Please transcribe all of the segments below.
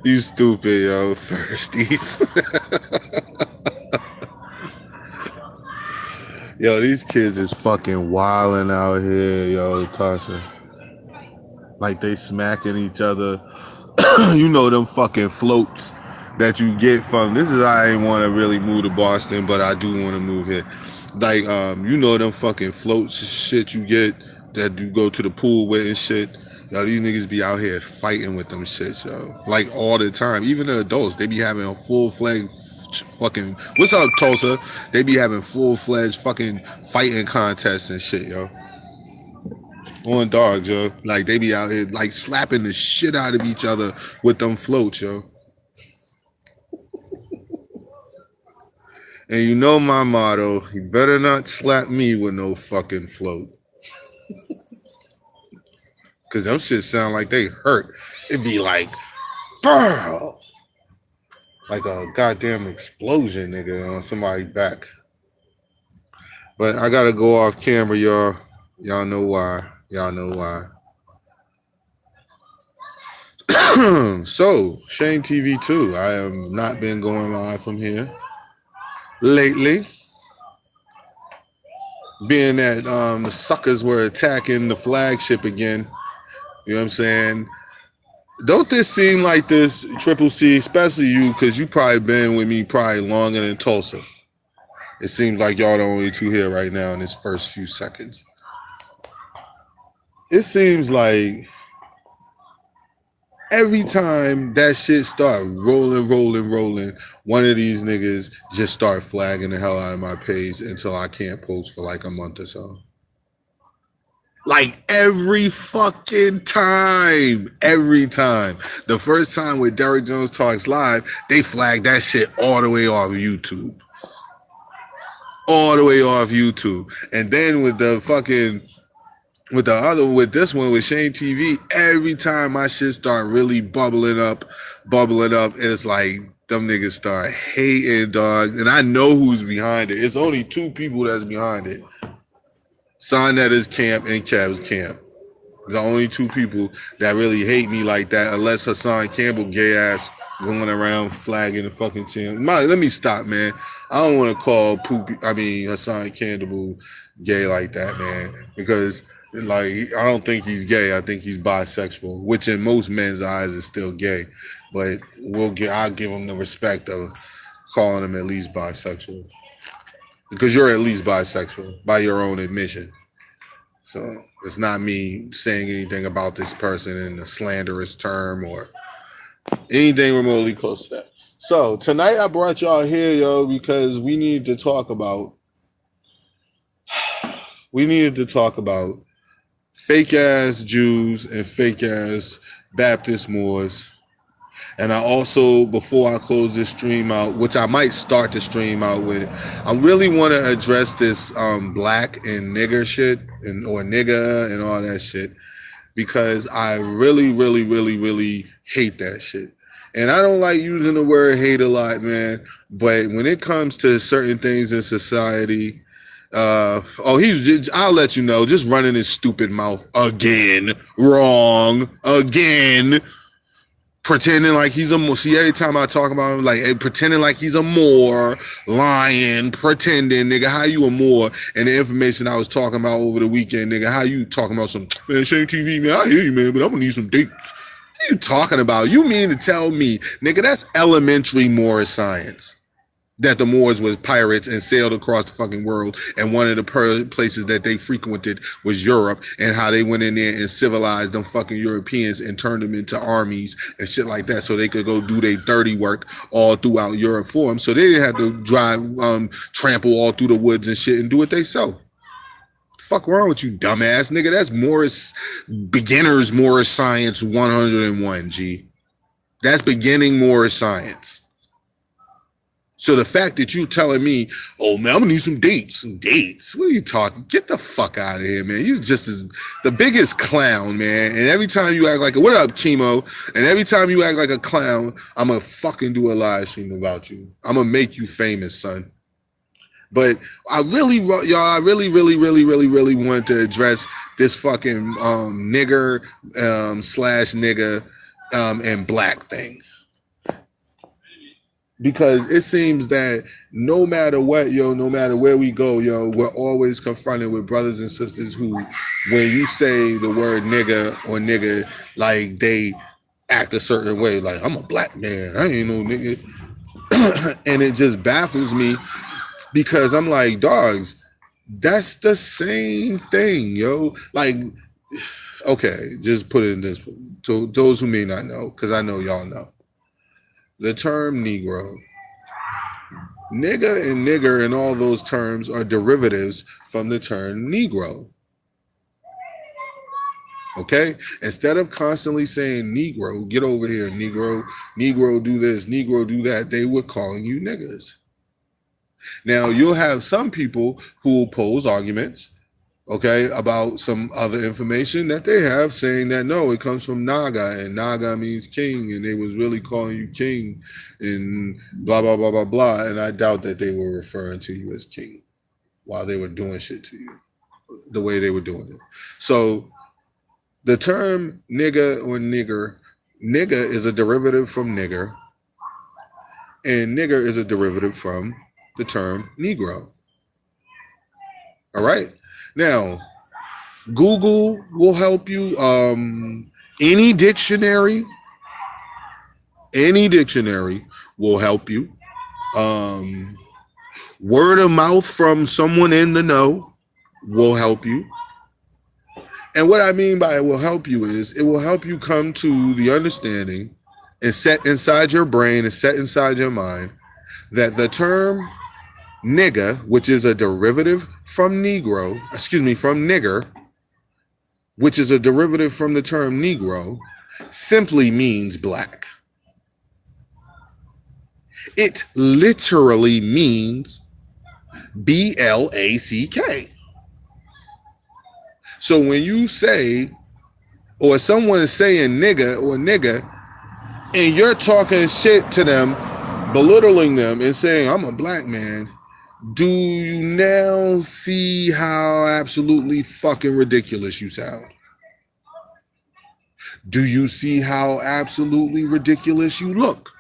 You stupid, yo. Firsties. Yo, these kids is fucking wilding out here, yo, Tasha. Like they smacking each other. You know them fucking floats that you get from. This is I ain't want to really move to Boston, but I do want to move here. Like you know them fucking floats shit you get that you go to the pool with and shit. Yo, these niggas be out here fighting with them shits, yo. Like all the time. Even the adults, they be having a full-fledged fucking. What's up, Tulsa? They be having full-fledged fucking fighting contests and shit, yo. On dogs, yo. Like they be out here like slapping the shit out of each other with them floats, yo. And you know my motto, you better not slap me with no fucking float. Cause them shit sound like they hurt. It'd be like, burr! Like a goddamn explosion, nigga, on somebody's back. But I gotta go off camera, y'all. Y'all know why. Y'all know why. So, Shame TV 2. I have not been going live from here lately. Being that the suckers were attacking the flagship again. You know what I'm saying? Don't this seem like this, Triple C, especially you, because you probably been with me probably longer than Tulsa. It seems like y'all the only two here right now in this first few seconds. It seems like every time that shit start rolling, one of these niggas just start flagging the hell out of my page until I can't post for like a month or so. Like every fucking time. Every time. The first time with Derek Jones Talks Live, they flagged that shit all the way off YouTube. All the way off YouTube. And then with the fucking with this one with Shane TV, every time my shit start really bubbling up, it's like them niggas start hating, dog. And I know who's behind it. It's only two people that's behind it. Sonetta's camp and Kev's camp. The only two people that really hate me like that, unless Hassan Campbell gay ass going around flagging the fucking champ. Let me stop, man. I don't want to call Hassan Campbell gay like that, man, because like I don't think he's gay. I think he's bisexual, which in most men's eyes is still gay. But I'll give him the respect of calling him at least bisexual. Because you're at least bisexual by your own admission. So it's not me saying anything about this person in a slanderous term or anything remotely close to that. So tonight I brought y'all here, yo, because we needed to talk about fake ass Jews and fake ass Baptist Moors. And I also, before I close this stream out, which I might start the stream out with, I really want to address this black and nigger shit or nigga and all that shit, because I really, really, really, really hate that shit. And I don't like using the word hate a lot, man. But when it comes to certain things in society, I'll let you know, just running his stupid mouth again, wrong, again. Pretending like he's a Moor. See, every time I talk about him, like pretending like he's a Moor, lying, pretending, nigga, how you a Moor? And the information I was talking about over the weekend, nigga, how you talking about some, man, Shane TV, man, I hear you, man, but I'm gonna need some dates. What are you talking about? You mean to tell me, nigga, that's elementary Moorish science. That the Moors was pirates and sailed across the fucking world, and one of the places that they frequented was Europe, and how they went in there and civilized them fucking Europeans and turned them into armies and shit like that, so they could go do their dirty work all throughout Europe for them, so they didn't have to trample all through the woods and shit and do it themselves. Fuck wrong with you, dumbass nigga? That's beginner's Moorish science 101, G. That's beginning Moorish science. So the fact that you telling me, oh man, I'm gonna need some dates. Dates? What are you talking? Get the fuck out of here, man. You just the biggest clown, man. And every time you act like what up, chemo? And every time you act like a clown, I'm gonna fucking do a live stream about you. I'm gonna make you famous, son. But I really wanted to address this fucking nigger slash nigga and black thing. Because it seems that no matter what, no matter where we go, we're always confronted with brothers and sisters who, when you say the word nigga or nigga, like they act a certain way, like I'm a black man, I ain't no nigga. And it just baffles me because I'm like, dogs, that's the same thing, yo. Like, okay, just put it in this, to those who may not know, because I know y'all know. The term Negro, nigga and nigger and all those terms are derivatives from the term Negro. Okay? Instead of constantly saying Negro, get over here, Negro, Negro do this, Negro do that, they were calling you niggas. Now, you'll have some people who will pose arguments, okay, about some other information that they have saying that no, it comes from Naga and Naga means king and they was really calling you king and blah, blah, blah, blah, blah. And I doubt that they were referring to you as king while they were doing shit to you the way they were doing it. So the term nigga or nigger is a derivative from nigger and nigger is a derivative from the term Negro. All right. Now, Google will help you. Any dictionary will help you. Word of mouth from someone in the know will help you. And what I mean by it will help you is it will help you come to the understanding and set inside your brain and set inside your mind that the term nigga, which is a derivative from Negro, from nigger, which is a derivative from the term Negro, simply means black. It literally means BLACK. So when you say, or someone is saying nigga or nigga, and you're talking shit to them, belittling them and saying, I'm a black man, do you now see how absolutely fucking ridiculous you sound? Do you see how absolutely ridiculous you look?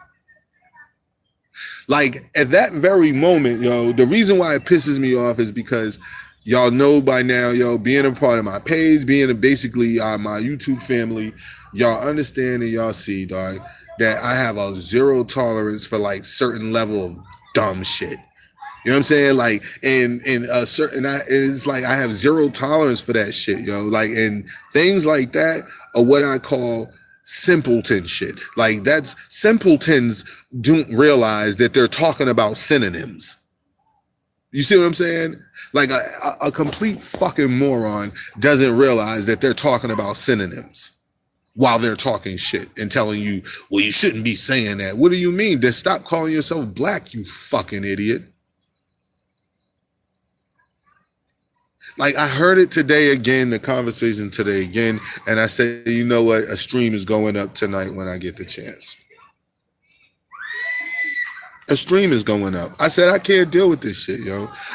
Like at that very moment, the reason why it pisses me off is because y'all know by now, being a part of my page, being basically my YouTube family, y'all understand and y'all see, dog, that I have a zero tolerance for like certain level of dumb shit. You know what I'm saying? Like, it's like I have zero tolerance for that shit, Like, and things like that are what I call simpleton shit. Like, that's simpletons don't realize that they're talking about synonyms. You see what I'm saying? Like, a complete fucking moron doesn't realize that they're talking about synonyms while they're talking shit and telling you, well, you shouldn't be saying that. What do you mean? Then stop calling yourself black, you fucking idiot. Like, I heard it today again, the conversation today again, and I said, you know what? A stream is going up tonight when I get the chance. A stream is going up. I said, I can't deal with this shit,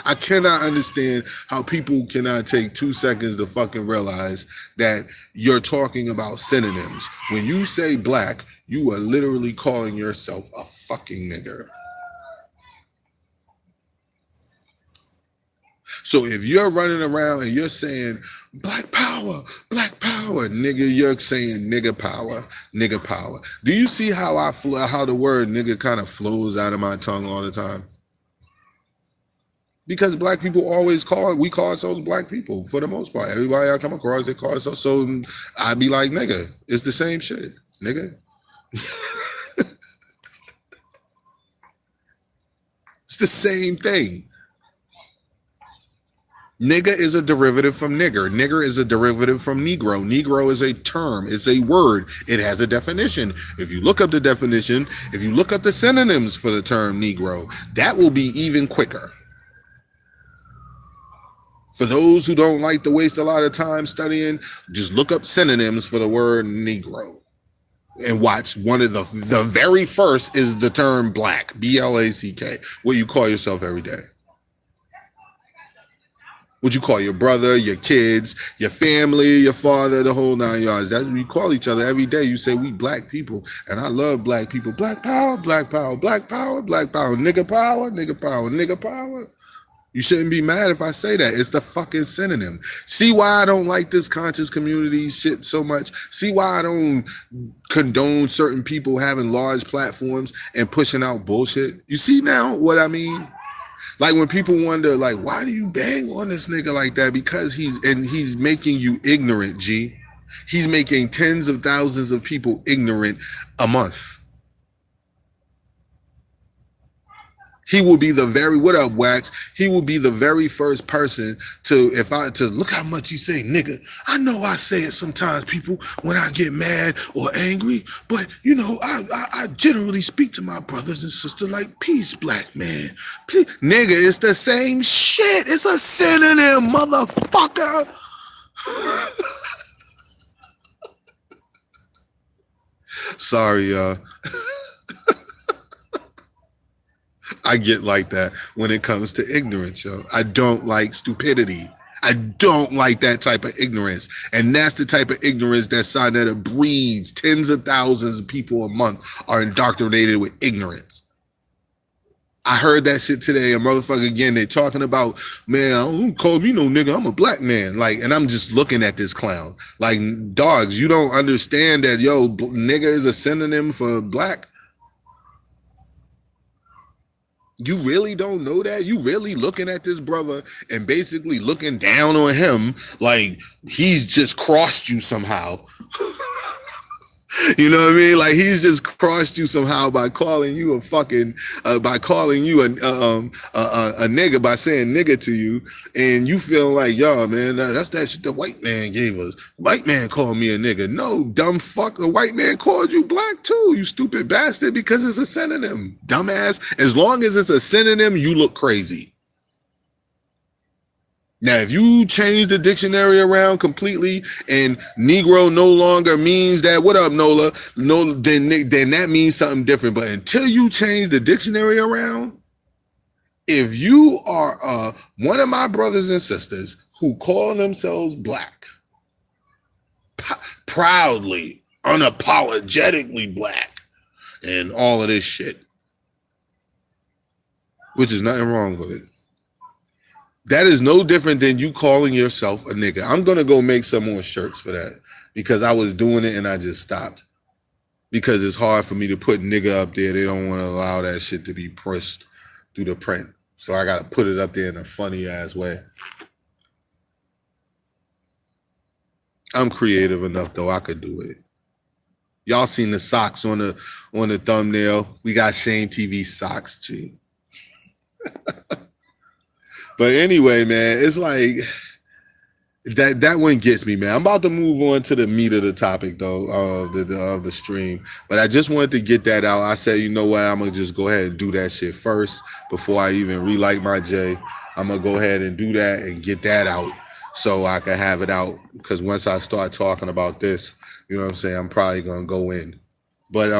I cannot understand how people cannot take 2 seconds to fucking realize that you're talking about synonyms. When you say black, you are literally calling yourself a fucking nigger. So if you're running around and you're saying black power, nigga, you're saying nigga power. Do you see how how the word nigga kind of flows out of my tongue all the time? Because black people always we call ourselves black people for the most part. Everybody I come across, they call ourselves, so I'd be like, nigga, it's the same shit, nigga. It's the same thing. Nigga is a derivative from nigger. Nigger is a derivative from Negro. Negro is a term. It's a word. It has a definition. If you look up the definition, if you look up the synonyms for the term Negro, that will be even quicker. For those who don't like to waste a lot of time studying, just look up synonyms for the word Negro and watch one of the very first is the term black, BLACK, what you call yourself every day. What you call your brother, your kids, your family, your father, the whole 9 yards. That's what we call each other every day. You say we black people, and I love black people. Black power, black power, black power, black power, nigga power, nigga power, nigga power. You shouldn't be mad if I say that. It's the fucking synonym. See why I don't like this conscious community shit so much? See why I don't condone certain people having large platforms and pushing out bullshit? You see now what I mean? Like when people wonder, like, why do you bang on this nigga like that? Because he's making you ignorant, G. He's making tens of thousands of people ignorant a month. He will be the very, what up, Wax? He will be the very first person to look how much you say, nigga. I know I say it sometimes, people, when I get mad or angry, but you know, I generally speak to my brothers and sisters like, peace, black man. Please. Nigga, it's the same shit. It's a synonym, motherfucker. Sorry, y'all. I get like that when it comes to ignorance, yo. I don't like stupidity. I don't like that type of ignorance. And that's the type of ignorance that Sinetta breeds. Tens of thousands of people a month are indoctrinated with ignorance. I heard that shit today. A motherfucker again, they talking about, man, don't call me no nigga. I'm a black man. Like, and I'm just looking at this clown. Like, dogs, you don't understand that, yo, nigga is a synonym for black? You really don't know that? You really looking at this brother and basically looking down on him like he's just crossed you somehow. You know what I mean? Like he's just crossed you somehow by calling you a fucking, by calling you a nigga, by saying nigga to you, and you feel like, yo, man, that's that shit the white man gave us. White man called me a nigga. No, dumb fuck, the white man called you black too, you stupid bastard, because it's a synonym, dumbass. As long as it's a synonym, you look crazy. Now, if you change the dictionary around completely and Negro no longer means that, what up, Nola? No, then that means something different. But until you change the dictionary around, if you are one of my brothers and sisters who call themselves black, proudly, unapologetically black, and all of this shit, which is nothing wrong with it, that is no different than you calling yourself a nigga. I'm going to go make some more shirts for that because I was doing it and I just stopped because it's hard for me to put nigga up there. They don't want to allow that shit to be pushed through the print. So I got to put it up there in a funny ass way. I'm creative enough though. I could do it. Y'all seen the socks on the thumbnail. We got Shane TV socks, G. But anyway, man, it's like that one gets me, man. I'm about to move on to the meat of the topic, though, of the stream. But I just wanted to get that out. I said, you know what? I'm gonna just go ahead and do that shit first before I even relight my J. I'm gonna go ahead and do that and get that out so I can have it out. Because once I start talking about this, you know what I'm saying, I'm probably gonna go in. But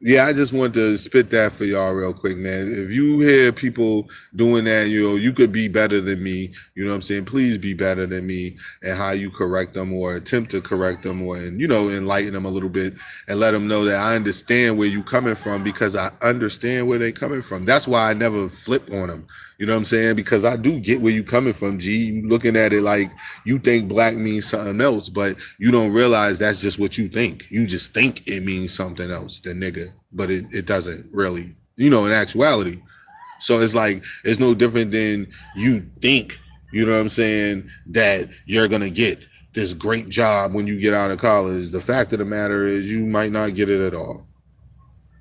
yeah, I just want to spit that for y'all real quick, man. If you hear people doing that, you know, you could be better than me. You know what I'm saying? Please be better than me and how you correct them or attempt to correct them or, and, you know, enlighten them a little bit and let them know that I understand where you coming from because I understand where they coming from. That's why I never flip on them. You know what I'm saying? Because I do get where you coming from, G. You looking at it like you think black means something else, but you don't realize that's just what you think. You just think it means something else than nigga, but it doesn't really, you know, in actuality. So it's like, it's no different than you think, you know what I'm saying, that you're going to get this great job when you get out of college. The fact of the matter is you might not get it at all.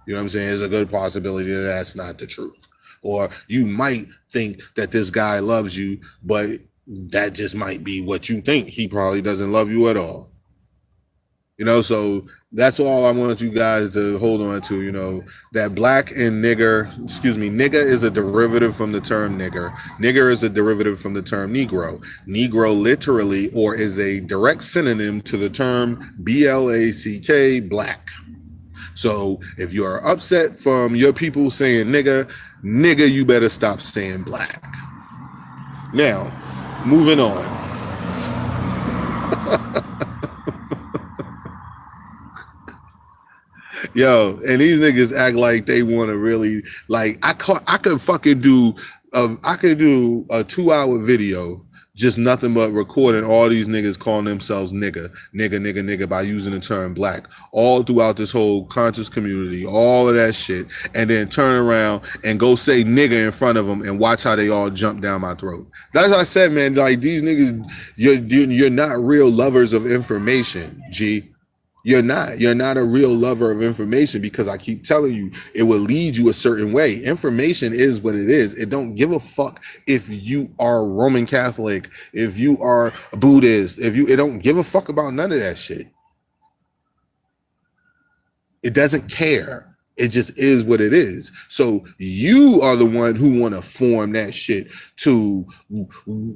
You know what I'm saying? There's a good possibility that that's not the truth. Or you might think that this guy loves you, but that just might be what you think. He probably doesn't love you at all. You know, so that's all I want you guys to hold on to, you know, that black and nigger, nigga is a derivative from the term nigger. Nigger is a derivative from the term Negro. Negro literally, or is a direct synonym to the term B-L-A-C-K, black. So if you are upset from your people saying nigga, you better stop saying black. Now, Moving on. Yo, and these niggas act like they want to really like. I could fucking do I could do a 2 hour video, just nothing but recording all these niggas calling themselves nigga by using the term black all throughout this whole conscious community, all of that shit, and then turn around and go say nigga in front of them and watch how they all jump down my throat. That's what I said, man. Like these niggas, you're not real lovers of information, G. You're not. You're not a real lover of information because I keep telling you it will lead you a certain way. Information is what it is. It don't give a fuck if you are Roman Catholic, if you are Buddhist, it don't give a fuck about none of that shit. It doesn't care. It just is what it is. So you are the one who want to form that shit to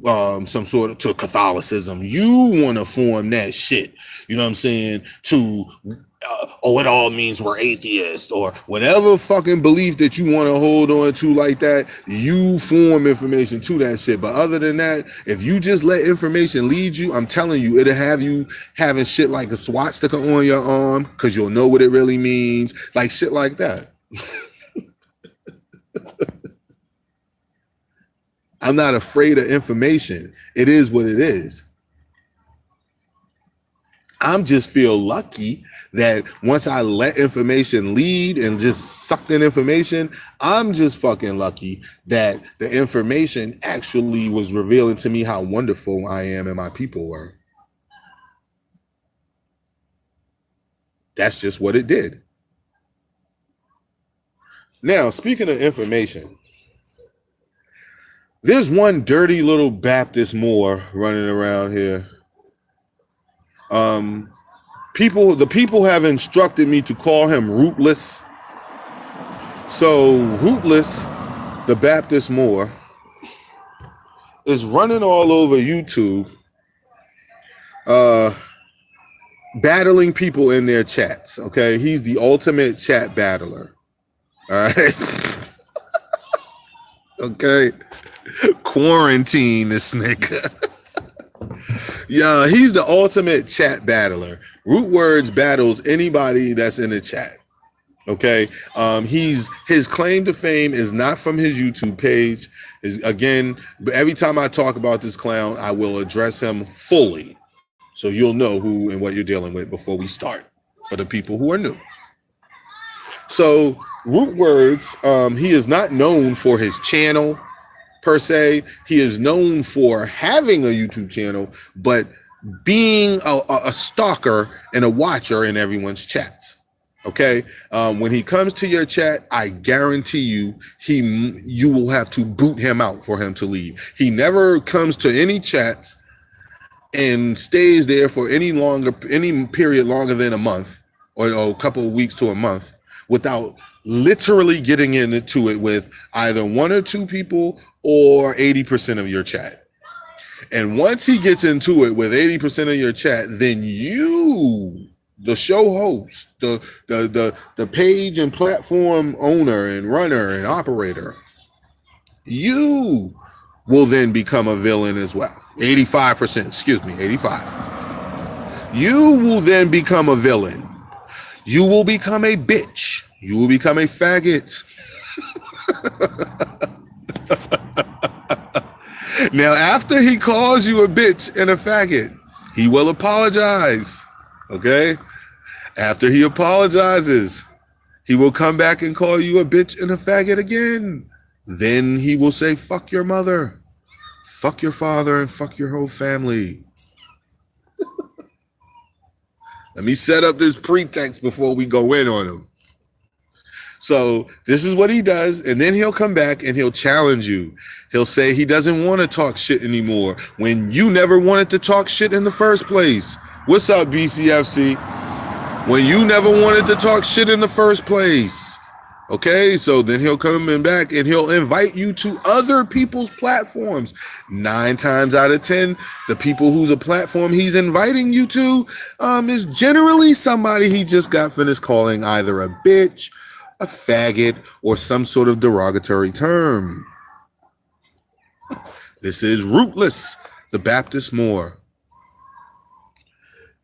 some sort of to Catholicism. You want to form that shit. You know what I'm saying? To it all means we're atheists or whatever fucking belief that you want to hold on to like that. You form information to that shit. But other than that, if you just let information lead you, I'm telling you, it'll have you having shit like a swastika on your arm because you'll know what it really means, like shit like that. I'm not afraid of information. It is what it is. I'm just feel lucky that once I let information lead and just sucked in information, I'm just fucking lucky that the information actually was revealing to me how wonderful I am and my people were. That's just what it did. Now, speaking of information, there's one dirty little Baptist Moor running around here. The people have instructed me to call him Rootless. So Rootless, the Baptist Moor, is running all over YouTube, battling people in their chats. Okay, he's the ultimate chat battler. All right. Okay. Quarantine this nigga. Yeah, he's the ultimate chat battler. Root Words battles anybody that's in the chat. Okay. His claim to fame is not from his YouTube page. Again, every time I talk about this clown, I will address him fully. So you'll know who and what you're dealing with before we start, for the people who are new. So Root Words, he is not known for his channel per se. He is known for having a YouTube channel, but being a stalker and a watcher in everyone's chats. Okay, when he comes to your chat, I guarantee you will have to boot him out for him to leave. He never comes to any chats and stays there for any period longer than a month or a couple of weeks to a month without literally getting into it with either one or two people or 80% of your chat. And once he gets into it with 80% of your chat, then you, the show host, the page and platform owner and runner and operator, you will then become a villain as well. 85%, excuse me, 85. You will then become a villain. You will become a bitch. You will become a faggot. Now, after he calls you a bitch and a faggot, he will apologize. Okay? After he apologizes, he will come back and call you a bitch and a faggot again. Then he will say, fuck your mother, fuck your father, and fuck your whole family. Let me set up this pretext before we go in on him. So this is what he does, and then he'll come back and he'll challenge you. He'll say he doesn't want to talk shit anymore when you never wanted to talk shit in the first place. What's up, BCFC? When you never wanted to talk shit in the first place. Okay, so then he'll come in back and he'll invite you to other people's platforms. 9 times out of 10, the people whose a platform he's inviting you to is generally somebody he just got finished calling either a bitch, a faggot, or some sort of derogatory term. This is Rootless, the Baptist Moor.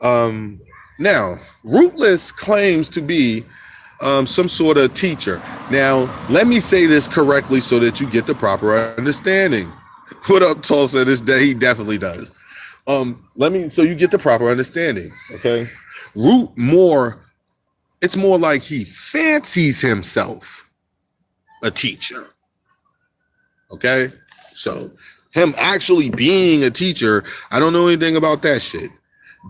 Now, Rootless claims to be some sort of teacher. Now, let me say this correctly so that you get the proper understanding. What up, Tulsa? He definitely does. So you get the proper understanding, okay? Root Moore, it's more like he fancies himself a teacher, okay? So him actually being a teacher, I don't know anything about that shit,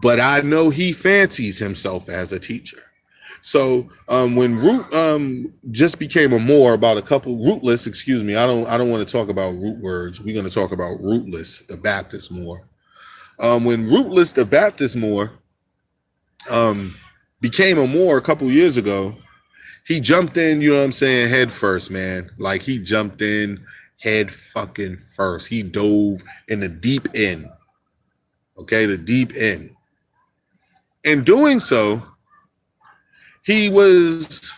but I know he fancies himself as a teacher. So when Root just became a Moor about a couple Rootless, excuse me, I don't want to talk about root words. We're going to talk about Rootless, the Baptist Moor. When Rootless, the Baptist Moor, became a Moor a couple years ago, he jumped in, you know what I'm saying, head first, man. Like he jumped in head fucking first. He dove in the deep end. Okay, the deep end. In doing so, he was,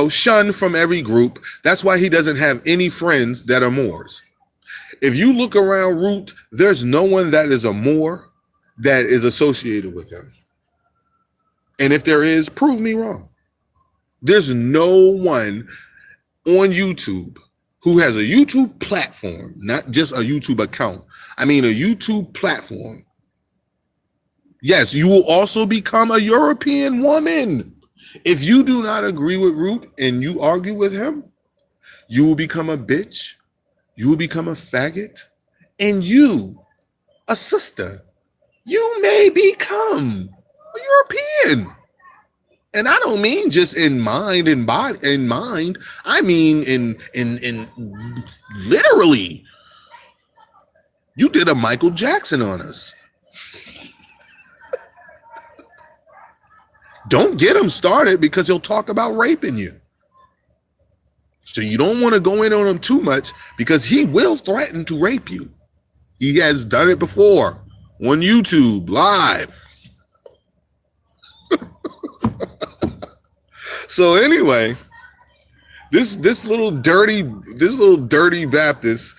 shunned from every group. That's why he doesn't have any friends that are Moors. If you look around Root, there's no one that is a Moor that is associated with him. And if there is, prove me wrong. There's no one on YouTube who has a YouTube platform, not just a YouTube account. I mean, a YouTube platform. Yes, you will also become a European woman. If you do not agree with Root and you argue with him, you will become a bitch, you will become a faggot, and you, a sister, you may become a European. And I don't mean just in mind and body, in mind. I mean in literally. You did a Michael Jackson on us. Don't get him started because he'll talk about raping you. So you don't want to go in on him too much because he will threaten to rape you. He has done it before on YouTube live. So anyway, this little dirty Baptist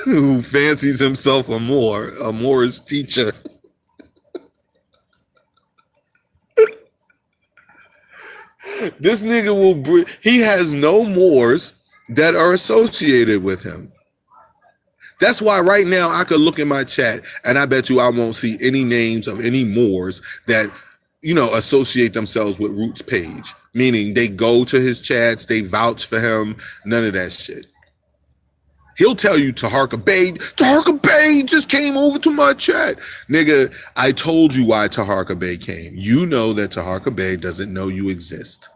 who fancies himself a Moor's teacher. This nigga he has no Moors that are associated with him. That's why right now I could look in my chat and I bet you I won't see any names of any Moors that, associate themselves with Root's page. Meaning they go to his chats, they vouch for him, none of that shit. He'll tell you Taharka Bey just came over to my chat. Nigga, I told you why Taharka Bey came. You know that Taharka Bey doesn't know you exist.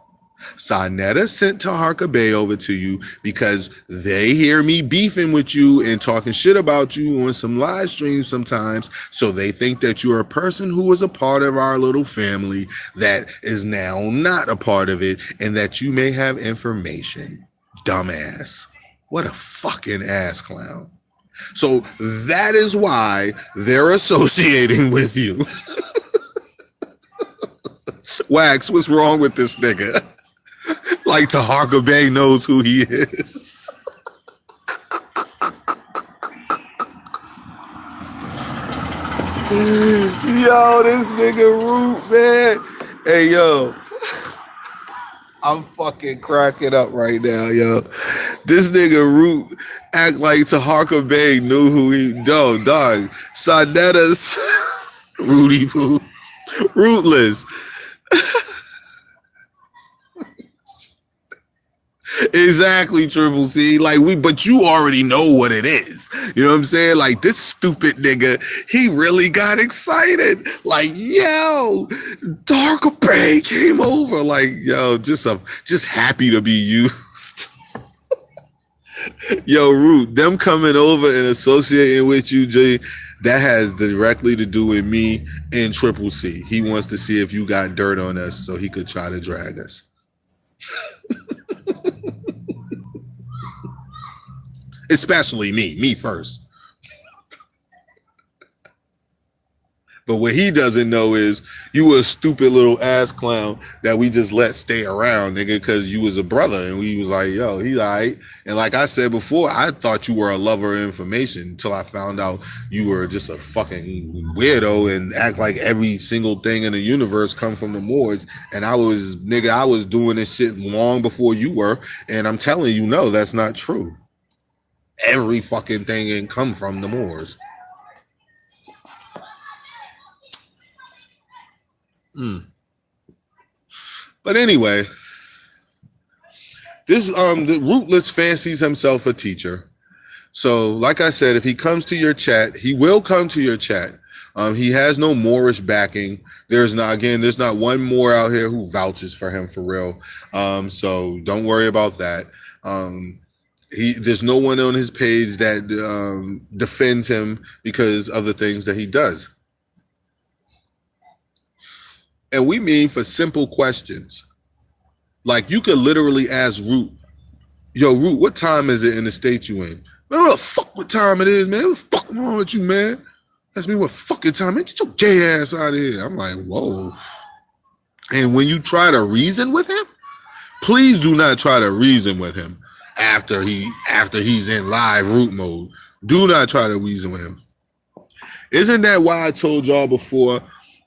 Sarnetta sent Taharka Bey over to you because they hear me beefing with you and talking shit about you on some live streams sometimes. So they think that you're a person who was a part of our little family that is now not a part of it and that you may have information. Dumbass. What a fucking ass clown. So that is why they're associating with you. Wax, what's wrong with this nigga? Like Taharka Bey knows who he is. Yo, this nigga Root, man. Hey, yo. I'm fucking cracking up right now, yo. This nigga Root act like Taharka Bey knew who he... No, dog. Sarnetta's... Rudy Poo. Rootless. Exactly, Triple C. But you already know what it is. You know what I'm saying? Like, this stupid nigga, he really got excited. Like, yo, Taharka Bey came over. Like, yo, just happy to be used. Yo, Root, them coming over and associating with you, Jay, that has directly to do with me and Triple C. He wants to see if you got dirt on us so he could try to drag us. Especially me first. But what he doesn't know is you were a stupid little ass clown that we just let stay around, nigga, because you was a brother. And we was like, yo, he all right. And like I said before, I thought you were a lover of information until I found out you were just a fucking weirdo and act like every single thing in the universe come from the Moors. And I was doing this shit long before you were. And I'm telling you, no, that's not true. Every fucking thing ain't come from the Moors. But anyway, this the Rootless fancies himself a teacher. So, like I said, if he comes to your chat, he will come to your chat. He has no Moorish backing. There's not one Moor out here who vouches for him for real. So don't worry about that. There's no one on his page that defends him because of the things that he does. And we mean for simple questions. Like you could literally ask Root, yo, Root, what time is it in the state you in? Man, what the fuck what time it is, man? What the fuck wrong with you, man? Ask me what fucking time, man. Get your gay ass out of here. I'm like, whoa. And when you try to reason with him, please do not try to reason with him after he's in live Root mode. Do not try to reason with him. Isn't that why I told y'all before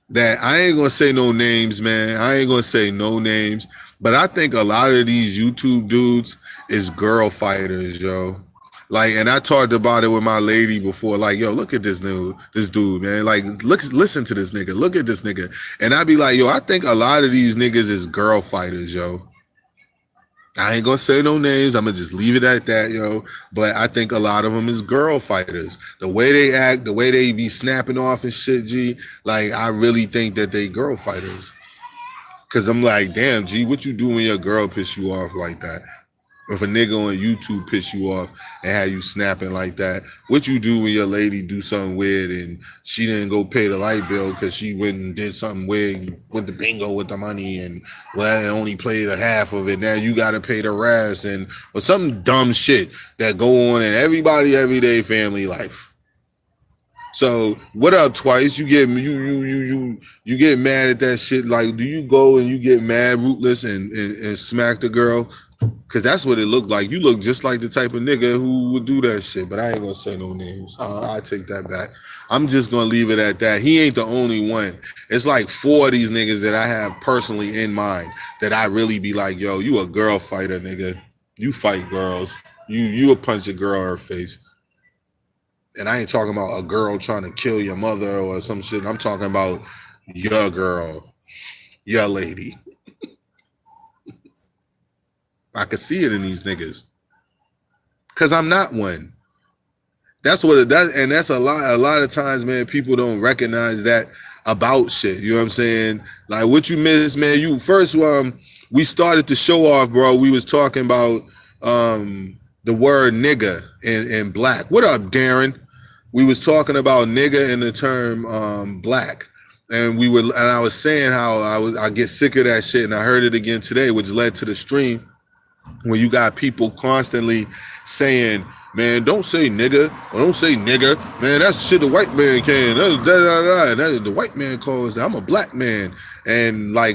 that I ain't gonna say no names, man? I ain't gonna say no names, but I think a lot of these YouTube dudes is girl fighters, yo. Like, and I talked about it with my lady before. Like, yo, look at this dude, man. Like, listen to this nigga. Look at this nigga. And I be like, yo, I think a lot of these niggas is girl fighters, yo. I ain't gonna say no names. I'm gonna just leave it at that, yo. But I think a lot of them is girl fighters. The way they act, the way they be snapping off and shit, G. Like, I really think that they girl fighters. Cause I'm like, damn, G, what you do when your girl piss you off like that? If a nigga on YouTube piss you off and have you snapping like that, what you do when your lady do something weird and she didn't go pay the light bill because she went and did something weird with the bingo with the money and only played a half of it. Now you got to pay the rest or some dumb shit that go on in everybody everyday family life. So what up, Twice? You get you get mad at that shit. Like, do you go and you get mad, Rootless, and smack the girl? Cause that's what it looked like. You look just like the type of nigga who would do that shit. But I ain't gonna say no names. I take that back. I'm just gonna leave it at that. He ain't the only one. It's like 4 of these niggas that I have personally in mind that I really be like, yo, you a girl fighter, nigga. You fight girls. You would punch a girl in her face. And I ain't talking about a girl trying to kill your mother or some shit. I'm talking about your girl, your lady. I could see it in these niggas. Cause I'm not one. That's what it does. And that's a lot of times, man, people don't recognize that about shit. You know what I'm saying? Like what you miss, man. You first we started to show off, bro. We was talking about the word nigga in black. What up, Darren? We was talking about nigga in the term black. And I was saying how I get sick of that shit, and I heard it again today, which led to the stream. When you got people constantly saying, man, don't say nigga or don't say nigger, man, that's shit the white man can. The white man calls that. I'm a black man. And I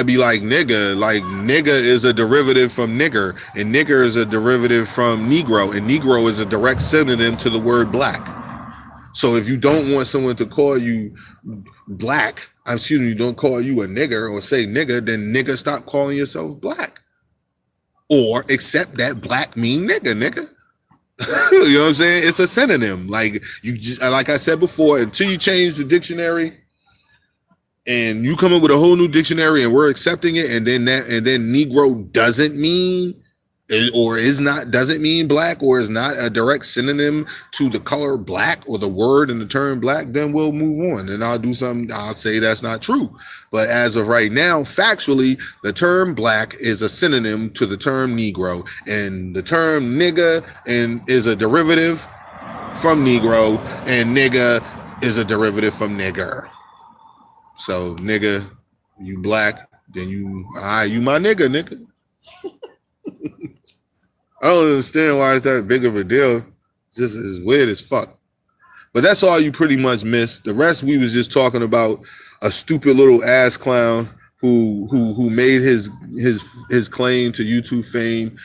be like nigga is a derivative from nigger, and nigger is a derivative from negro, and negro is a direct synonym to the word black. So if you don't want someone to call you black, don't call you a nigger or say nigger, then nigga, stop calling yourself black. Or accept that black mean nigga. You know what I'm saying? It's a synonym. Like like I said before, until you change the dictionary and you come up with a whole new dictionary and we're accepting it, and then Negro doesn't mean doesn't mean black, or is not a direct synonym to the color black or the word and the term black, then we'll move on and I'll say that's not true. But as of right now, factually, the term black is a synonym to the term Negro, and the term nigga is a derivative from Negro, and nigga is a derivative from nigger. So nigga, you black, then you my nigga. I don't understand why it's that big of a deal. It's just as weird as fuck. But that's all you pretty much missed. The rest we was just talking about a stupid little ass clown who made his claim to YouTube fame,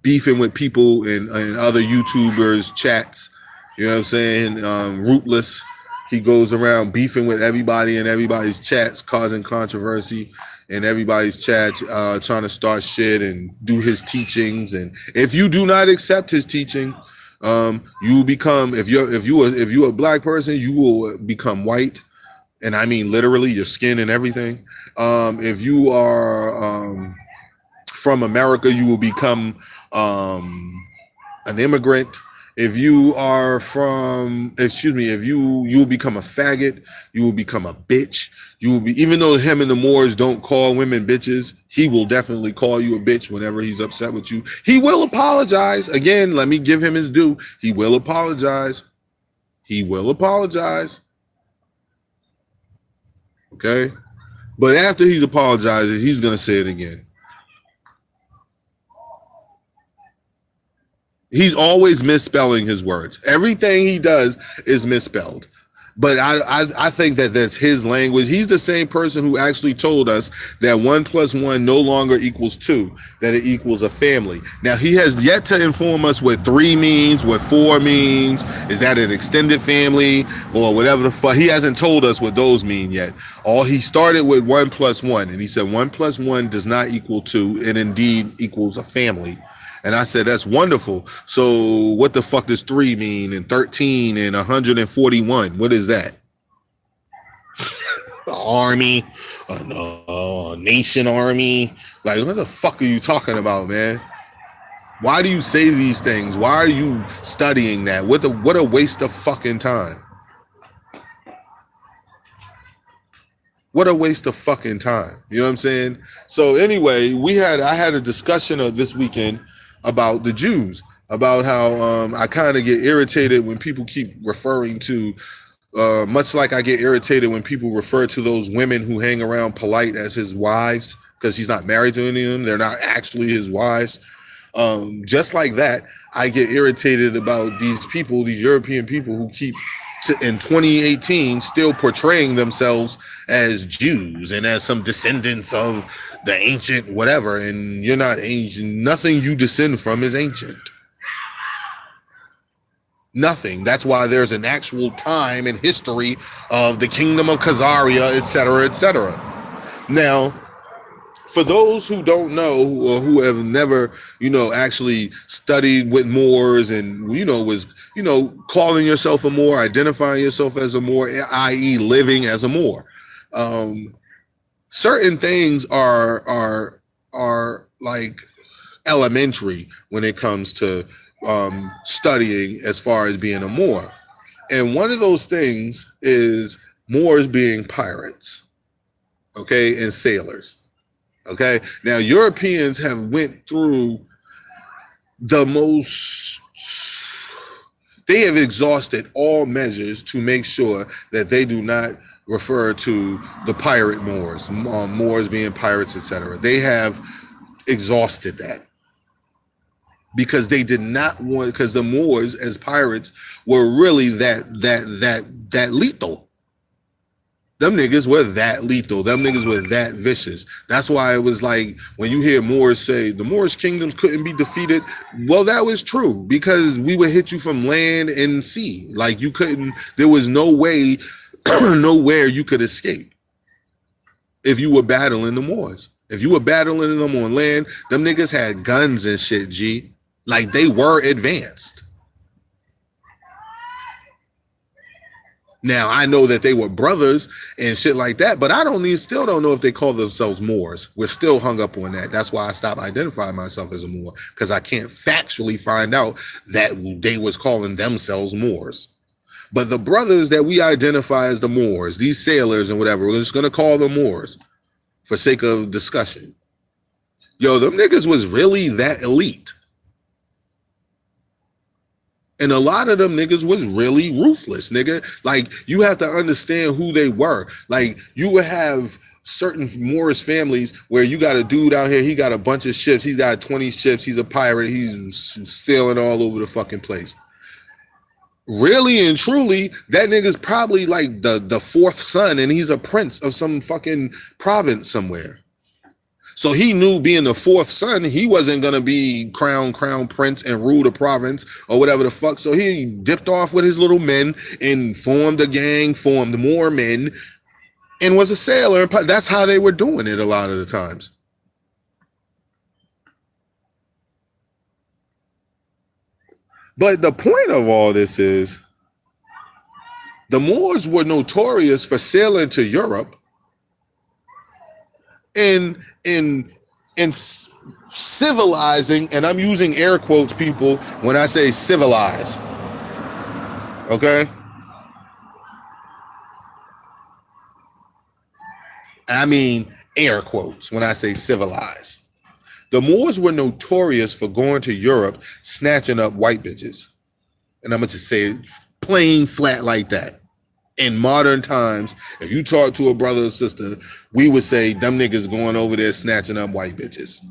beefing with people and other YouTubers chats. You know what I'm saying? Rootless. He goes around beefing with everybody in everybody's chats, causing controversy in everybody's chats, trying to start shit and do his teachings. And if you do not accept his teaching, you become, if you're a black person, you will become white, and I mean literally your skin and everything. If you are from America, you will become an immigrant. If you are from, if you will become a faggot, you will become a bitch. You will be, even though him and the Moors don't call women bitches, he will definitely call you a bitch whenever he's upset with you. He will apologize. Again, let me give him his due. He will apologize. He will apologize. Okay? But after he's apologizing, he's going to say it again. He's always misspelling his words. Everything he does is misspelled. But I think that that's his language. He's the same person who actually told us that 1 + 1 no longer equals 2, that it equals a family. Now, he has yet to inform us what 3 means, what 4 means. Is that an extended family or whatever the fuck? He hasn't told us what those mean yet. He started with 1 + 1, and he said 1 + 1 does not equal 2, and indeed equals a family. And I said, that's wonderful. So what the fuck does 3 mean, and 13 and 141? What is that? Army, nation army. Like, what the fuck are you talking about, man? Why do you say these things? Why are you studying that? What a waste of fucking time. What a waste of fucking time. You know what I'm saying? So anyway, I had a discussion of this weekend about the Jews, about how I kind of get irritated when people keep referring to, much like I get irritated when people refer to those women who hang around Polite as his wives, because he's not married to any of them. They're not actually his wives. Just like that, I get irritated about these people, these European people who keep in 2018 still portraying themselves as Jews and as some descendants of the ancient whatever, and you're not ancient. Nothing you descend from is ancient. Nothing. That's why there's an actual time and history of the kingdom of Khazaria, etc., etc. Now, for those who don't know or who have never, actually studied with Moors and, was, calling yourself a Moor, identifying yourself as a Moor, i.e. living as a Moor, certain things are like elementary when it comes to studying as far as being a Moor. And one of those things is Moors being pirates, okay, and sailors. Okay, now Europeans have went through they have exhausted all measures to make sure that they do not refer to the pirate Moors, Moors being pirates, etc. They have exhausted that because they did not want, because the Moors as pirates were really that lethal. Them niggas were that lethal. Them niggas were that vicious. That's why it was like when you hear Moors say the Moorish kingdoms couldn't be defeated. Well, that was true because we would hit you from land and sea. Like you couldn't, there was no way, nowhere you could escape if you were battling the Moors. If you were battling them on land, them niggas had guns and shit, G. Like they were advanced. Now, I know that they were brothers and shit like that, but still don't know if they call themselves Moors. We're still hung up on that. That's why I stopped identifying myself as a Moor, because I can't factually find out that they was calling themselves Moors. But the brothers that we identify as the Moors, these sailors and whatever, we're just going to call them Moors for sake of discussion. Yo, them niggas was really that elite. And a lot of them niggas was really ruthless, nigga. Like, you have to understand who they were. Like, you would have certain Moorish families where you got a dude out here, he got a bunch of ships, he's got 20 ships, he's a pirate, he's sailing all over the fucking place. Really and truly, that nigga's probably like the fourth son, and he's a prince of some fucking province somewhere. So he knew, being the fourth son, he wasn't gonna be crown prince and rule the province or whatever the fuck. So he dipped off with his little men and formed a gang, formed more men, and was a sailor. That's how they were doing it a lot of the times. But the point of all this is, the Moors were notorious for sailing to Europe and civilizing, and I'm using air quotes, people, when I say civilized. Okay? I mean air quotes when I say civilized. The Moors were notorious for going to Europe, snatching up white bitches. And I'm going to say it plain flat like that. In modern times, if you talk to a brother or sister, we would say them niggas going over there snatching up white bitches.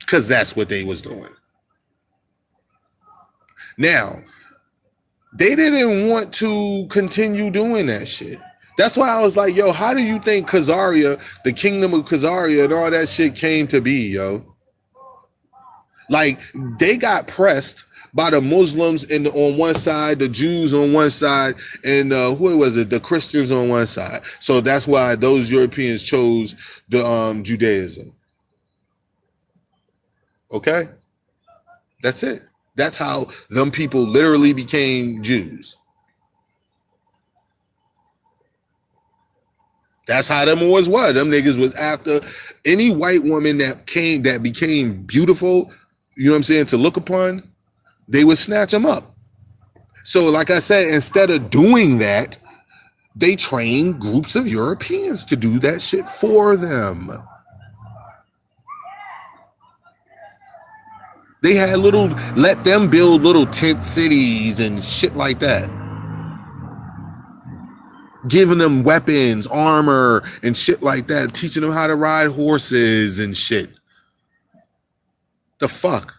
Because that's what they was doing. Now, they didn't want to continue doing that shit. That's why I was like, yo, how do you think Khazaria, the kingdom of Khazaria and all that shit came to be, yo? Like, they got pressed by the Muslims on one side, the Jews on one side, and who was it? The Christians on one side. So that's why those Europeans chose the Judaism. Okay? That's it. That's how them people literally became Jews. That's how them Moors was. Them niggas was after any white woman that became beautiful, you know what I'm saying, to look upon, they would snatch them up. So like I said, instead of doing that, they trained groups of Europeans to do that shit for them. They had let them build little tent cities and shit like that. Giving them weapons, armor, and shit like that. Teaching them how to ride horses and shit. The fuck?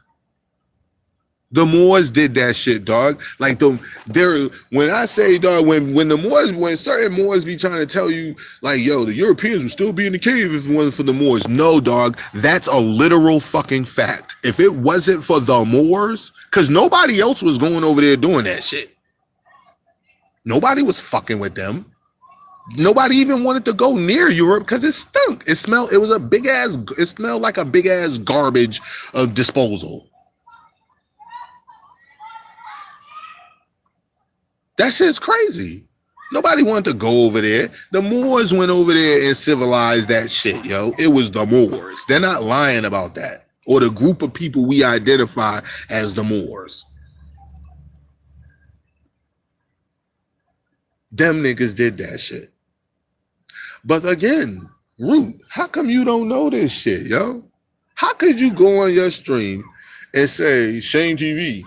The Moors did that shit, dog. Like when I say, dog, when certain Moors be trying to tell you, like, yo, the Europeans would still be in the cave if it wasn't for the Moors. No, dog, that's a literal fucking fact. If it wasn't for the Moors, because nobody else was going over there doing that shit. Nobody was fucking with them. Nobody even wanted to go near Europe because it stunk. It smelled like a big ass garbage disposal. That shit's crazy. Nobody wanted to go over there. The Moors went over there and civilized that shit, yo. It was the Moors. They're not lying about that. Or the group of people we identify as the Moors. Them niggas did that shit. But again, Root, how come you don't know this shit, yo? How could you go on your stream and say, Shane TV?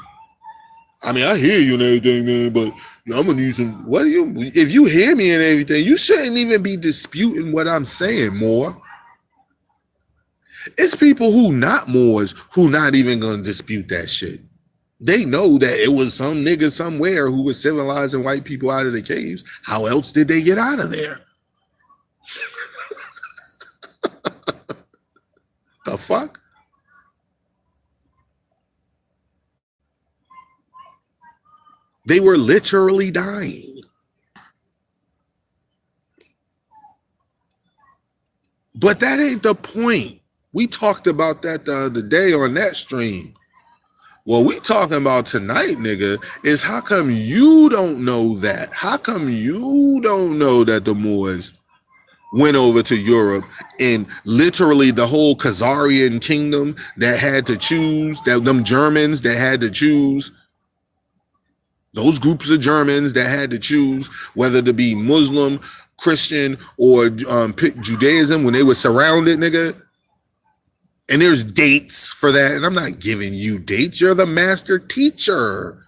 I mean, I hear you and everything, man, but I'm gonna need some. If you hear me and everything, you shouldn't even be disputing what I'm saying, Moor. It's people who not Moors who not even gonna dispute that shit. They know that it was some nigga somewhere who was civilizing white people out of the caves. How else did they get out of there? The fuck? They were literally dying. But that ain't the point. We talked about that the other day on that stream. What we talking about tonight, nigga, is how come you don't know that? How come you don't know that the Moors went over to Europe and literally the whole Khazarian kingdom that had to choose, that them Germans that had to choose, those groups of Germans that had to choose whether to be Muslim, Christian, or pick Judaism when they were surrounded, nigga. And there's dates for that. And I'm not giving you dates. You're the master teacher.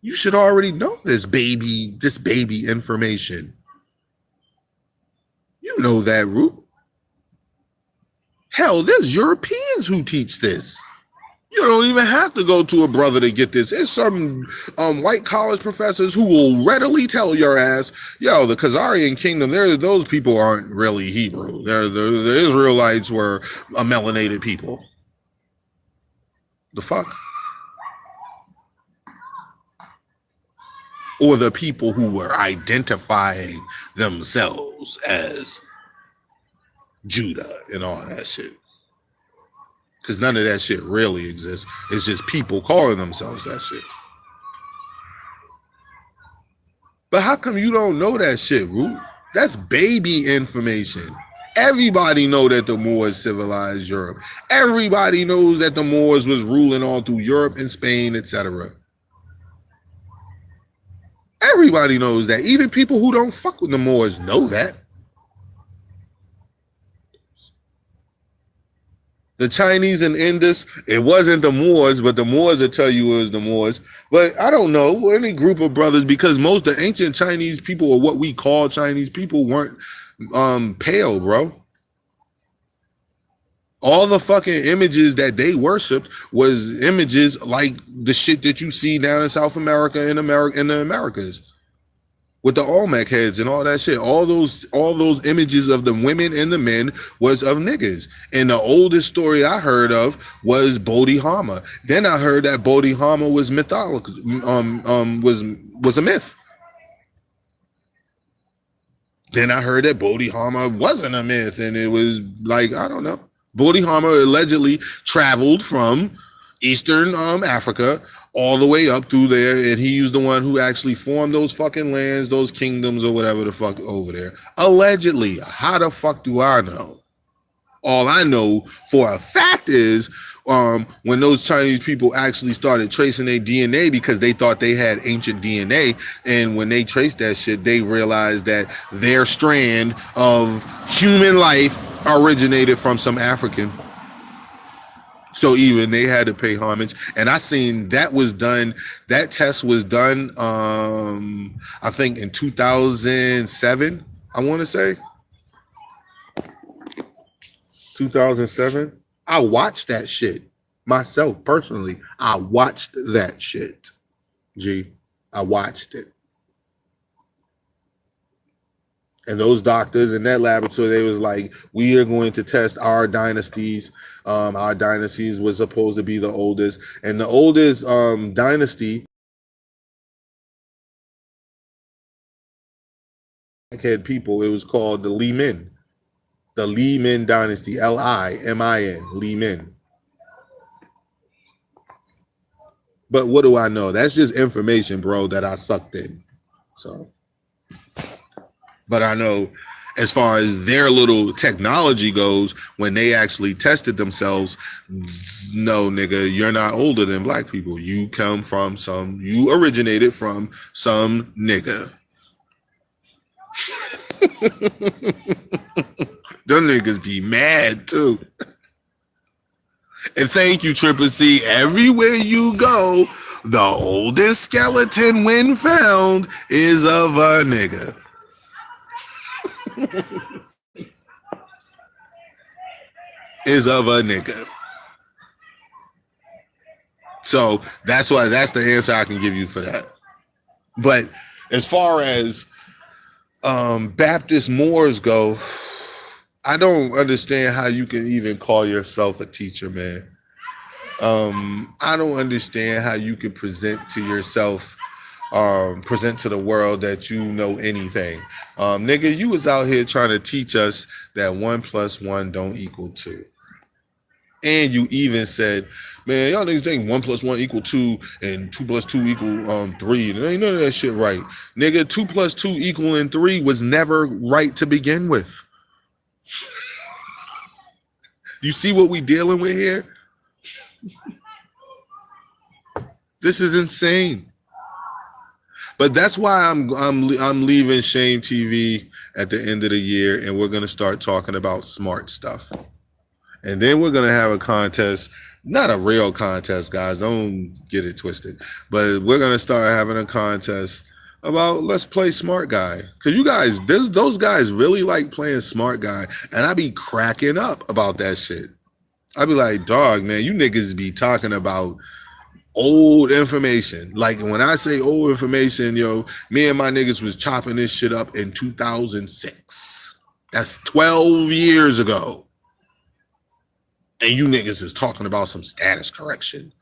You should already know this baby information. You know that, Root. Hell, there's Europeans who teach this. You don't even have to go to a brother to get this. It's some white college professors who will readily tell your ass, yo, the Khazarian kingdom, those people aren't really Hebrew. The Israelites were a melanated people. The fuck? Or the people who were identifying themselves as Judah and all that shit. Because none of that shit really exists. It's just people calling themselves that shit. But how come you don't know that shit, Root? That's baby information. Everybody know that the Moors civilized Europe. Everybody knows that the Moors was ruling all through Europe and Spain, etc. Everybody knows that. Even people who don't fuck with the Moors know that. The Chinese and Indus, it wasn't the Moors, but the Moors will tell you it was the Moors. But I don't know, any group of brothers, because most of the ancient Chinese people, or what we call Chinese people, weren't pale, bro. All the fucking images that they worshipped was images like the shit that you see down in South America and in the Americas. With the Olmec heads and all that shit, all those images of the women and the men was of niggas. And the oldest story I heard of was Bodhidharma. Then I heard that Bodhidharma was mythology, was a myth. Then I heard that Bodhidharma wasn't a myth, and it was like, I don't know. Bodhidharma allegedly traveled from Eastern Africa all the way up through there, and he was the one who actually formed those fucking lands, those kingdoms or whatever the fuck over there. Allegedly. How the fuck do I know? All I know for a fact is when those Chinese people actually started tracing their DNA because they thought they had ancient DNA, and when they traced that shit, they realized that their strand of human life originated from some African. So even they had to pay homage. And I seen that was done, that test was done, I think in 2007, I want to say. 2007. I watched that shit myself personally. I watched that shit. I watched it. And those doctors in that laboratory, they was like, we are going to test our dynasties. Our dynasties was supposed to be the oldest. And the oldest dynasty had people, it was called the Li Min. The Li Min dynasty, Limin, Li Min. But what do I know? That's just information, bro, that I sucked in. So... But I know as far as their little technology goes, when they actually tested themselves, no, nigga, you're not older than black people. You come from you originated from some nigga. Them niggas be mad too. And thank you, Triple C. Everywhere you go, the oldest skeleton when found is of a nigga. Is of a nigga. So that's the answer I can give you for that. But as far as Baptist Moors go, I don't understand how you can even call yourself a teacher, man. I don't understand how you can present to yourself, present to the world that you know anything. Nigga, you was out here trying to teach us that 1 + 1 don't equal 2. And you even said, man, y'all niggas think 1 + 1 = 2 and 2 + 2 = 3. There ain't none of that shit right. Nigga, 2 + 2 = 3 was never right to begin with. You see what we dealing with here? This is insane. But that's why I'm leaving Shame TV at the end of the year, and we're gonna start talking about smart stuff. And then we're gonna have a contest, not a real contest, guys. Don't get it twisted. But we're gonna start having a contest about let's play smart guy. Cause you guys, those guys really like playing smart guy, and I be cracking up about that shit. I be like, dog, man, you niggas be talking about old information. Like when I say old information, yo, me and my niggas was chopping this shit up in 2006. That's 12 years ago. And you niggas is talking about some status correction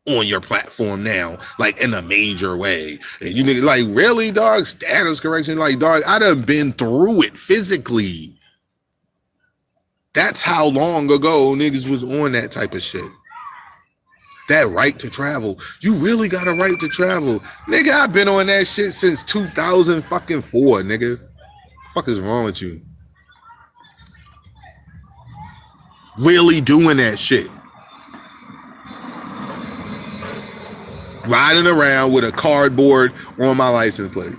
on your platform now, like in a major way. And you niggas like, really, dog? Status correction? Like, dog, I done been through it physically. That's how long ago niggas was on that type of shit. That right to travel. You really got a right to travel. Nigga, I've been on that shit since 2004, nigga. Fuck is wrong with you? Really doing that shit. Riding around with a cardboard on my license plate.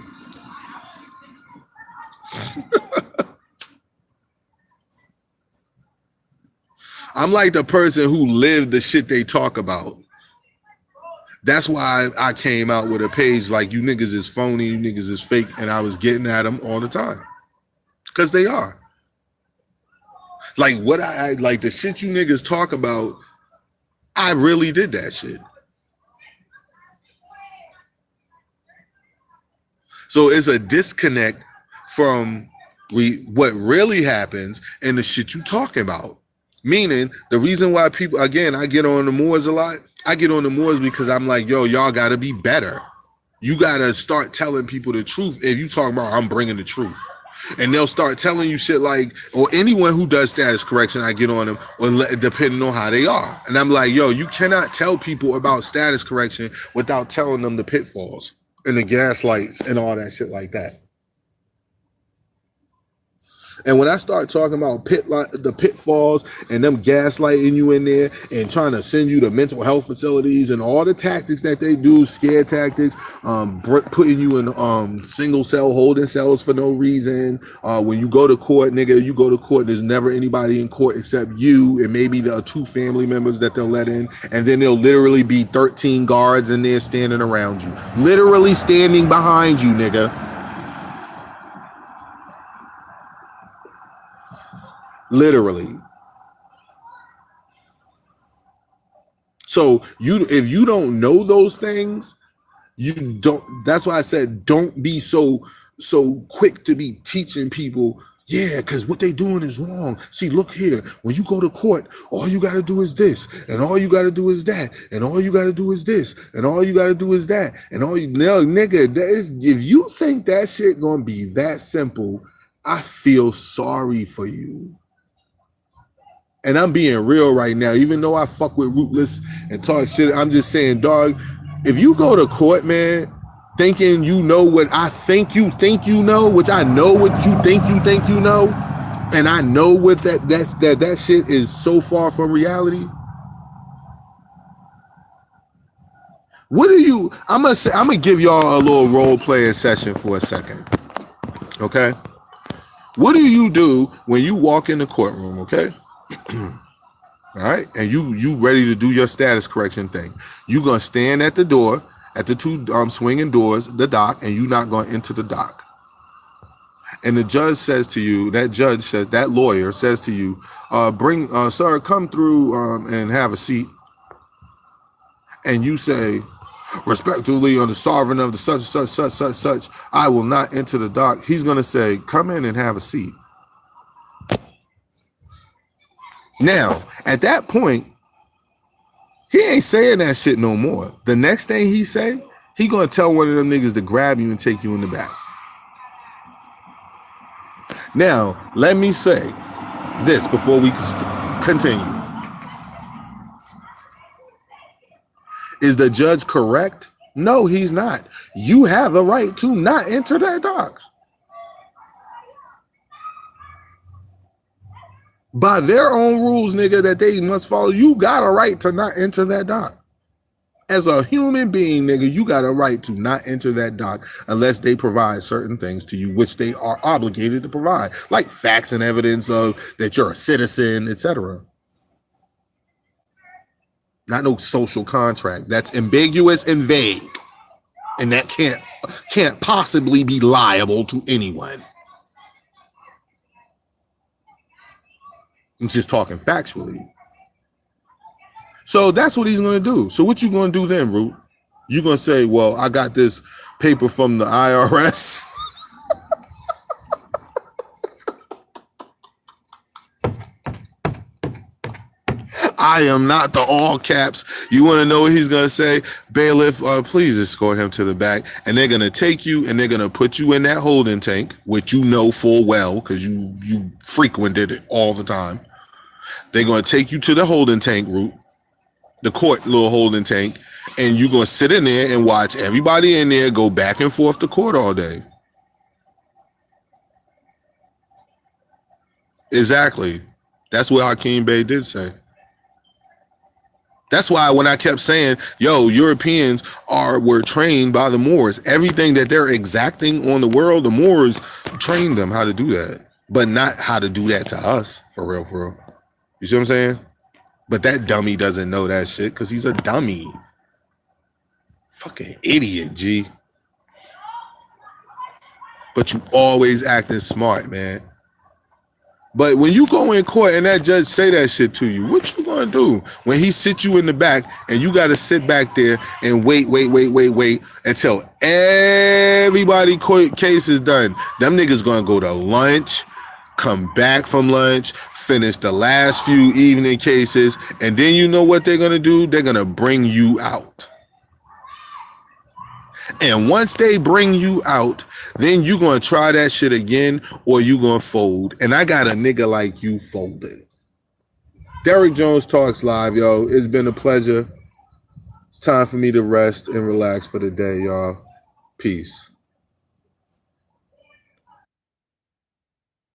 I'm like the person who lived the shit they talk about. That's why I came out with a page like, you niggas is phony, you niggas is fake, and I was getting at them all the time. Because they are. Like what like the shit you niggas talk about, I really did that shit. So it's a disconnect from what really happens and the shit you talking about. Meaning, the reason why people, again, I get on the Moors a lot. I get on the Moors because I'm like, yo, y'all got to be better. You got to start telling people the truth. If you talk about, I'm bringing the truth. And they'll start telling you shit like, or anyone who does status correction, I get on them, or depending on how they are. And I'm like, yo, you cannot tell people about status correction without telling them the pitfalls and the gaslights and all that shit like that. And when I start talking about the pitfalls and them gaslighting you in there and trying to send you to mental health facilities and all the tactics that they do, scare tactics, putting you in single cell holding cells for no reason. When you go to court, nigga, you go to court, there's never anybody in court except you and maybe the 2 family members that they'll let in. And then there'll literally be 13 guards in there standing around you. Literally standing behind you, nigga. Literally. So if you don't know those things, you don't. That's why I said don't be so quick to be teaching people. Yeah, because what they doing is wrong. See, look here. When you go to court, all you got to do is this, and all you got to do is that, and all you got to do is this, and all you got to do is that, and all you no nigga. If you think that shit gonna be that simple, I feel sorry for you. And I'm being real right now, even though I fuck with Rootless and talk shit. I'm just saying, dog, if you go to court, man, thinking you know what I think you know, which I know what you think you know, and I know what that shit is so far from reality. What are you? I'm gonna give y'all a little role playing session for a second. Okay? What do you do when you walk in the courtroom, okay? All right, and you ready to do your status correction thing. You gonna stand at the door, at the 2 swinging doors, the dock, and you not gonna enter the dock. And the judge says to you, that lawyer says to you, sir, come through and have a seat. And you say, respectfully, on the sovereign of the such, I will not enter the dock. He's gonna say, come in and have a seat. Now, at that point, he ain't saying that shit no more. The next thing he say, he gonna tell one of them niggas to grab you and take you in the back. Now, let me say this before we continue. Is the judge correct? No, he's not. You have the right to not enter that dock. By their own rules, nigga, that they must follow, you got a right to not enter that dock. As a human being, nigga, you got a right to not enter that dock unless they provide certain things to you, which they are obligated to provide, like facts and evidence of that you're a citizen, etc. Not no social contract. That's ambiguous and vague, and that can't possibly be liable to anyone. I'm just talking factually. So that's what he's gonna do. So what you gonna do then, Root? You gonna say, well, I got this paper from the IRS. I am not the all caps. You want to know what he's going to say? Bailiff, please escort him to the back. And they're going to take you and they're going to put you in that holding tank, which you know full well because you frequented it all the time. They're going to take you to the holding tank route, the court little holding tank, and you're going to sit in there and watch everybody in there go back and forth to court all day. Exactly. That's what Hakeem Bey did say. That's why when I kept saying, yo, Europeans were trained by the Moors. Everything that they're exacting on the world, the Moors trained them how to do that. But not how to do that to us, for real, for real. You see what I'm saying? But that dummy doesn't know that shit because he's a dummy. Fucking idiot, G. But you always acting smart, man. But when you go in court and that judge say that shit to you, what you gonna do? When he sit you in the back and you gotta sit back there and wait until everybody court case is done. Them niggas gonna go to lunch, come back from lunch, finish the last few evening cases, and then you know what they're gonna do? They're gonna bring you out. And once they bring you out, then you gonna try that shit again or you gonna fold. And I got a nigga like you folding. Derrick Jones Talks Live, yo. It's been a pleasure. It's time for me to rest and relax for the day, y'all. Peace.